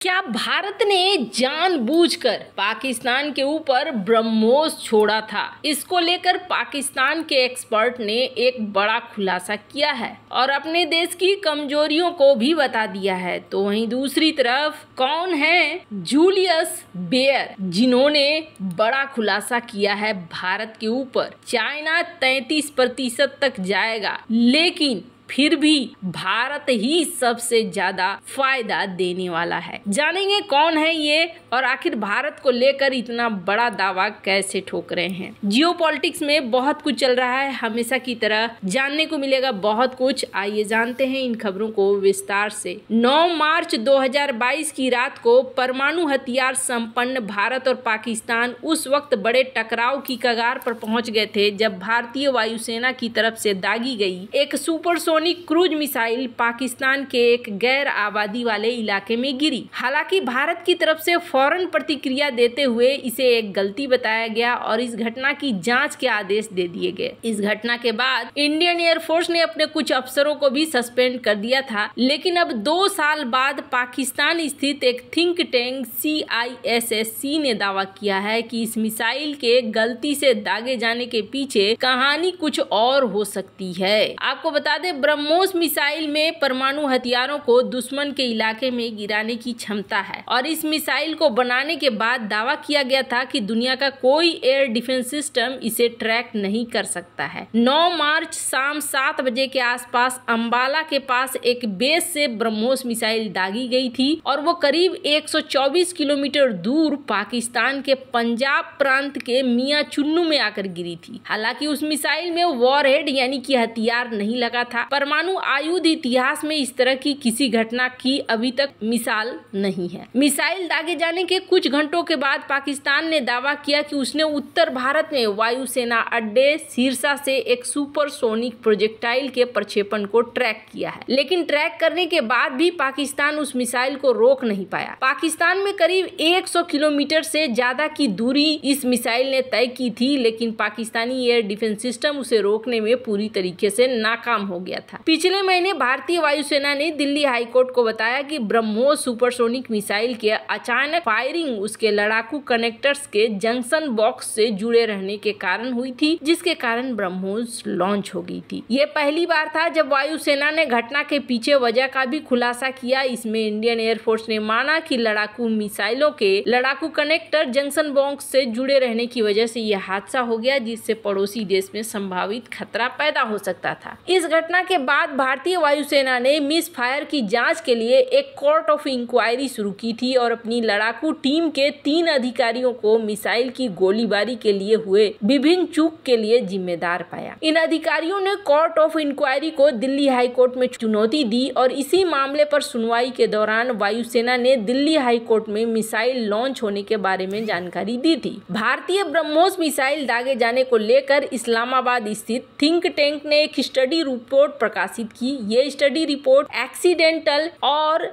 क्या भारत ने जानबूझकर पाकिस्तान के ऊपर ब्रह्मोस छोड़ा था? इसको लेकर पाकिस्तान के एक्सपर्ट ने एक बड़ा खुलासा किया है और अपने देश की कमजोरियों को भी बता दिया है। तो वहीं दूसरी तरफ कौन है जूलियस बेयर, जिन्होंने बड़ा खुलासा किया है भारत के ऊपर। चाइना 33% तक जाएगा, लेकिन फिर भी भारत ही सबसे ज्यादा फायदा देने वाला है। जानेंगे कौन है ये और आखिर भारत को लेकर इतना बड़ा दावा कैसे ठोक रहे हैं। जियोपॉलिटिक्स में बहुत कुछ चल रहा है, हमेशा की तरह जानने को मिलेगा बहुत कुछ। आइए जानते हैं इन खबरों को विस्तार से। 9 मार्च 2022 की रात को परमाणु हथियार संपन्न भारत और पाकिस्तान उस वक्त बड़े टकराव की कगार पर पहुंच गए थे जब भारतीय वायुसेना की तरफ से दागी गई एक सुपरसोनिक क्रूज मिसाइल पाकिस्तान के एक गैर आबादी वाले इलाके में गिरी। हालांकि भारत की तरफ से फौरन प्रतिक्रिया देते हुए इसे एक गलती बताया गया और इस घटना की जांच के आदेश दे दिए गए। इस घटना के बाद इंडियन एयरफोर्स ने अपने कुछ अफसरों को भी सस्पेंड कर दिया था, लेकिन अब 2 साल बाद पाकिस्तान स्थित एक थिंक टैंक CISSC ने दावा किया है कि इस मिसाइल के गलती से दागे जाने के पीछे कहानी कुछ और हो सकती है। आपको बता दें, ब्रह्मोस मिसाइल में परमाणु हथियारों को दुश्मन के इलाके में गिराने की क्षमता है और इस मिसाइल को बनाने के बाद दावा किया गया था कि दुनिया का कोई एयर डिफेंस सिस्टम इसे ट्रैक नहीं कर सकता है। 9 मार्च शाम 7 बजे के आसपास अंबाला के पास एक बेस से ब्रह्मोस मिसाइल दागी गई थी और वो करीब 124 किलोमीटर दूर पाकिस्तान के पंजाब प्रांत के मियां चुन्नू में आकर गिरी थी। हालांकि उस मिसाइल में वॉरहेड यानी कि हथियार नहीं लगा था। परमाणु आयुध इतिहास में इस तरह की किसी घटना की अभी तक मिसाल नहीं है। मिसाइल दागे जाने के कुछ घंटों के बाद पाकिस्तान ने दावा किया कि उसने उत्तर भारत में वायुसेना अड्डे सिरसा से एक सुपरसोनिक प्रोजेक्टाइल के प्रक्षेपण को ट्रैक किया है, लेकिन ट्रैक करने के बाद भी पाकिस्तान उस मिसाइल को रोक नहीं पाया। पाकिस्तान में करीब 100 किलोमीटर से ज्यादा की दूरी इस मिसाइल ने तय की थी, लेकिन पाकिस्तानी एयर डिफेंस सिस्टम उसे रोकने में पूरी तरीके से नाकाम हो गया था। पिछले महीने भारतीय वायुसेना ने दिल्ली हाईकोर्ट को बताया कि ब्रह्मोस सुपरसोनिक मिसाइल के अचानक फायरिंग उसके लड़ाकू कनेक्टर्स के जंक्शन बॉक्स से जुड़े रहने के कारण हुई थी, जिसके कारण ब्रह्मोस लॉन्च हो गई थी। ये पहली बार था जब वायुसेना ने घटना के पीछे वजह का भी खुलासा किया। इसमें इंडियन एयरफोर्स ने माना कि लड़ाकू मिसाइलों के लड़ाकू कनेक्टर जंक्शन बॉक्स से जुड़े रहने की वजह से यह हादसा हो गया, जिससे पड़ोसी देश में संभावित खतरा पैदा हो सकता था। इस घटना के बाद भारतीय वायुसेना ने मिस फायर की जांच के लिए एक कोर्ट ऑफ इंक्वायरी शुरू की थी और अपनी लड़ाकू टीम के 3 अधिकारियों को मिसाइल की गोलीबारी के लिए हुए विभिन्न चूक के लिए जिम्मेदार पाया। इन अधिकारियों ने कोर्ट ऑफ इंक्वायरी को दिल्ली हाईकोर्ट में चुनौती दी और इसी मामले पर सुनवाई के दौरान वायुसेना ने दिल्ली हाईकोर्ट में मिसाइल लॉन्च होने के बारे में जानकारी दी थी। भारतीय ब्रह्मोस मिसाइल दागे जाने को लेकर इस्लामाबाद स्थित थिंक टैंक ने एक स्टडी रिपोर्ट प्रकाशित की। ये स्टडी रिपोर्ट एक्सीडेंटल और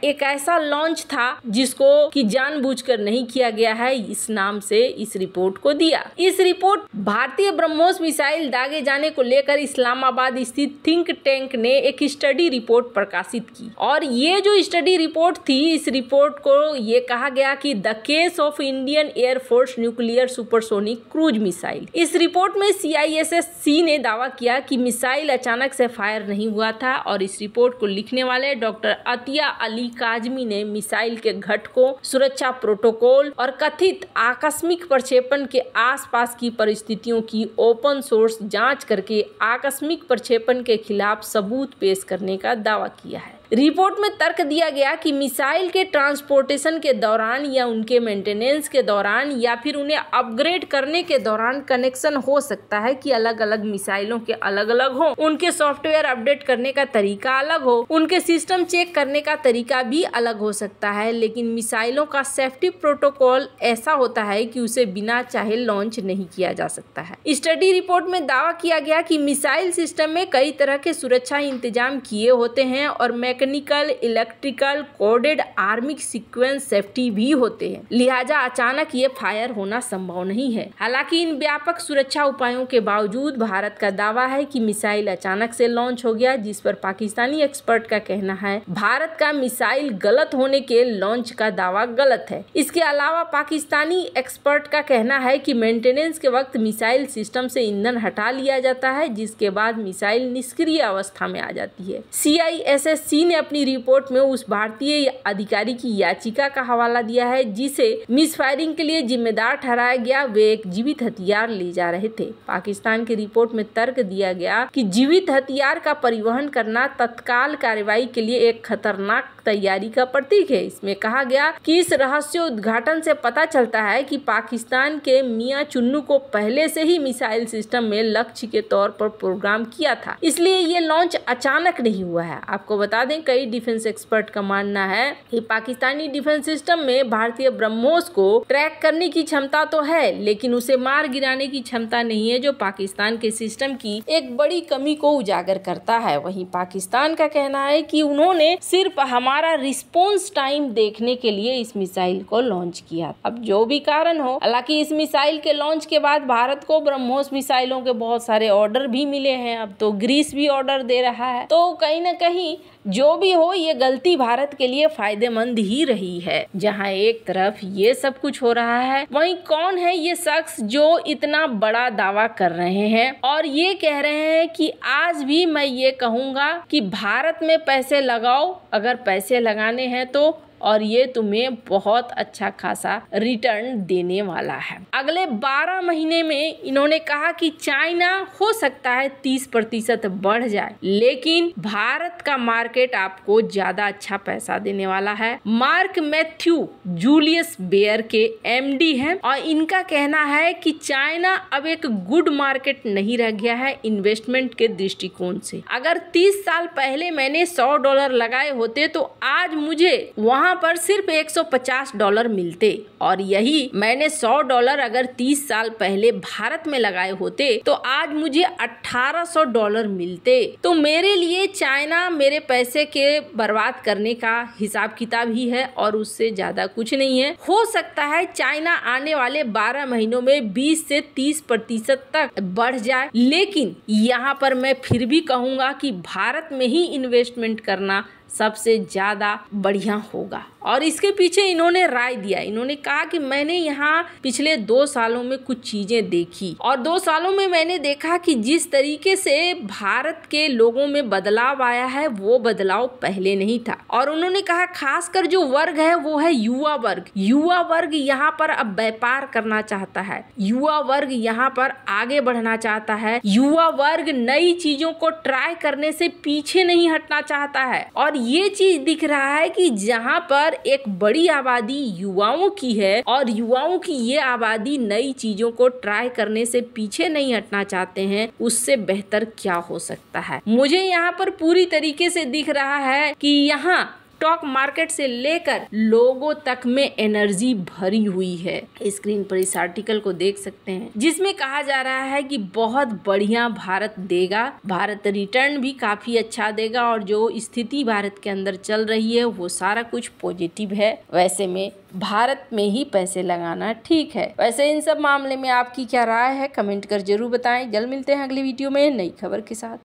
एक ऐसा लॉन्च था जिसको कि जानबूझकर नहीं किया गया है, इस नाम से इस रिपोर्ट को दिया। इस रिपोर्ट भारतीय ब्रह्मोस मिसाइल दागे जाने को लेकर इस्लामाबाद स्थित थिंक टैंक ने एक स्टडी रिपोर्ट प्रकाशित की और ये जो स्टडी रिपोर्ट थी, इस रिपोर्ट को ये कहा गया कि the case of Indian air force nuclear supersonic cruise missile. इस रिपोर्ट में CISSC ने दावा किया कि मिसाइल अचानक से फायर नहीं हुआ था और इस रिपोर्ट को लिखने वाले डॉक्टर अतिया अली काजमी ने मिसाइल के घटकों, सुरक्षा प्रोटोकॉल और कथित आकस्मिक प्रक्षेपण के आसपास की परिस्थितियों की ओपन सोर्स जांच करके आकस्मिक प्रक्षेपण के खिलाफ सबूत पेश करने का दावा किया है। रिपोर्ट में तर्क दिया गया कि मिसाइल के ट्रांसपोर्टेशन के दौरान या उनके मेंटेनेंस के दौरान या फिर उन्हें अपग्रेड करने के दौरान कनेक्शन हो सकता है कि अलग अलग मिसाइलों के अलग अलग हो, उनके सॉफ्टवेयर अपडेट करने का तरीका अलग हो, उनके सिस्टम चेक करने का तरीका भी अलग हो सकता है, लेकिन मिसाइलों का सेफ्टी प्रोटोकॉल ऐसा होता है कि उसे बिना चाहे लॉन्च नहीं किया जा सकता है। स्टडी रिपोर्ट में दावा किया गया कि मिसाइल सिस्टम में कई तरह के सुरक्षा इंतजाम किए होते हैं और मैकेनिकल, इलेक्ट्रिकल, कोडेड आर्मिक सीक्वेंस सेफ्टी भी होते हैं, लिहाजा अचानक ये फायर होना संभव नहीं है। हालांकि इन व्यापक सुरक्षा उपायों के बावजूद भारत का दावा है कि मिसाइल अचानक से लॉन्च हो गया, जिस पर पाकिस्तानी एक्सपर्ट का कहना है भारत का मिसाइल गलत होने के लॉन्च का दावा गलत है। इसके अलावा पाकिस्तानी एक्सपर्ट का कहना है कि मेंटेनेंस के वक्त मिसाइल सिस्टम से ईंधन हटा लिया जाता है, जिसके बाद मिसाइल निष्क्रिय अवस्था में आ जाती है। CISSC ने अपनी रिपोर्ट में उस भारतीय अधिकारी की याचिका का हवाला दिया है जिसे मिसफायरिंग के लिए जिम्मेदार ठहराया गया। वे एक जीवित हथियार ले जा रहे थे। पाकिस्तान की रिपोर्ट में तर्क दिया गया कि जीवित हथियार का परिवहन करना तत्काल कार्रवाई के लिए एक खतरनाक तैयारी का प्रतीक है। इसमें कहा गया कि इस रहस्य उद्घाटन से पता चलता है कि पाकिस्तान के मियां चुन्नू को पहले से ही मिसाइल सिस्टम में लक्ष्य के तौर पर प्रोग्राम किया था, इसलिए ये लॉन्च अचानक नहीं हुआ है। आपको बता दें, कई डिफेंस एक्सपर्ट का मानना है कि पाकिस्तानी डिफेंस सिस्टम में भारतीय ब्रह्मोस को ट्रैक करने की क्षमता तो है, लेकिन उसे मार गिराने की क्षमता नहीं है, जो पाकिस्तान के सिस्टम की एक बड़ी कमी को उजागर करता है। वहीं पाकिस्तान का कहना है कि उन्होंने सिर्फ हमारा रिस्पॉन्स टाइम देखने के लिए इस मिसाइल को लॉन्च किया। अब जो भी कारण हो, हालांकि इस मिसाइल के लॉन्च के बाद भारत को ब्रह्मोस मिसाइलों के बहुत सारे ऑर्डर भी मिले हैं। अब तो ग्रीस भी ऑर्डर दे रहा है। तो कहीं न कहीं जो भी हो, ये गलती भारत के लिए फायदेमंद ही रही है। जहां एक तरफ ये सब कुछ हो रहा है, वहीं कौन है ये शख्स जो इतना बड़ा दावा कर रहे हैं और ये कह रहे हैं कि आज भी मैं ये कहूंगा कि भारत में पैसे लगाओ अगर पैसे लगाने हैं तो, और ये तुम्हें बहुत अच्छा खासा रिटर्न देने वाला है। अगले 12 महीने में इन्होंने कहा कि चाइना हो सकता है 30% बढ़ जाए, लेकिन भारत का मार्केट आपको ज्यादा अच्छा पैसा देने वाला है। मार्क मैथ्यू जूलियस बेयर के MD हैं और इनका कहना है कि चाइना अब एक गुड मार्केट नहीं रह गया है इन्वेस्टमेंट के दृष्टिकोण से। अगर 30 साल पहले मैंने $100 लगाए होते तो आज मुझे वहाँ पर सिर्फ $150 मिलते, और यही मैंने $100 अगर 30 साल पहले भारत में लगाए होते तो आज मुझे $1800 मिलते। तो मेरे लिए चाइना मेरे पैसे के बर्बाद करने का हिसाब किताब ही है और उससे ज्यादा कुछ नहीं है। हो सकता है चाइना आने वाले 12 महीनों में 20 से 30% तक बढ़ जाए, लेकिन यहाँ पर मैं फिर भी कहूँगा कि भारत में ही इन्वेस्टमेंट करना सबसे ज्यादा बढ़िया होगा। और इसके पीछे इन्होंने राय दिया। इन्होंने कहा कि मैंने यहाँ पिछले 2 सालों में कुछ चीजें देखी और 2 सालों में मैंने देखा कि जिस तरीके से भारत के लोगों में बदलाव आया है वो बदलाव पहले नहीं था। और उन्होंने कहा खासकर जो वर्ग है वो है युवा वर्ग। युवा वर्ग यहाँ पर अब व्यापार करना चाहता है, युवा वर्ग यहाँ पर आगे बढ़ना चाहता है, युवा वर्ग नई चीजों को ट्राई करने से पीछे नहीं हटना चाहता है। और ये चीज दिख रहा है कि जहाँ पर एक बड़ी आबादी युवाओं की है और युवाओं की ये आबादी नई चीजों को ट्राई करने से पीछे नहीं हटना चाहते हैं, उससे बेहतर क्या हो सकता है। मुझे यहाँ पर पूरी तरीके से दिख रहा है कि यहाँ स्टॉक मार्केट से लेकर लोगों तक में एनर्जी भरी हुई है। स्क्रीन पर इस आर्टिकल को देख सकते हैं जिसमें कहा जा रहा है कि बहुत बढ़िया भारत देगा, भारत रिटर्न भी काफी अच्छा देगा और जो स्थिति भारत के अंदर चल रही है वो सारा कुछ पॉजिटिव है। वैसे में भारत में ही पैसे लगाना ठीक है। वैसे इन सब मामले में आपकी क्या राय है, कमेंट कर जरूर बताएं। जल्द मिलते हैं अगली वीडियो में नई खबर के साथ।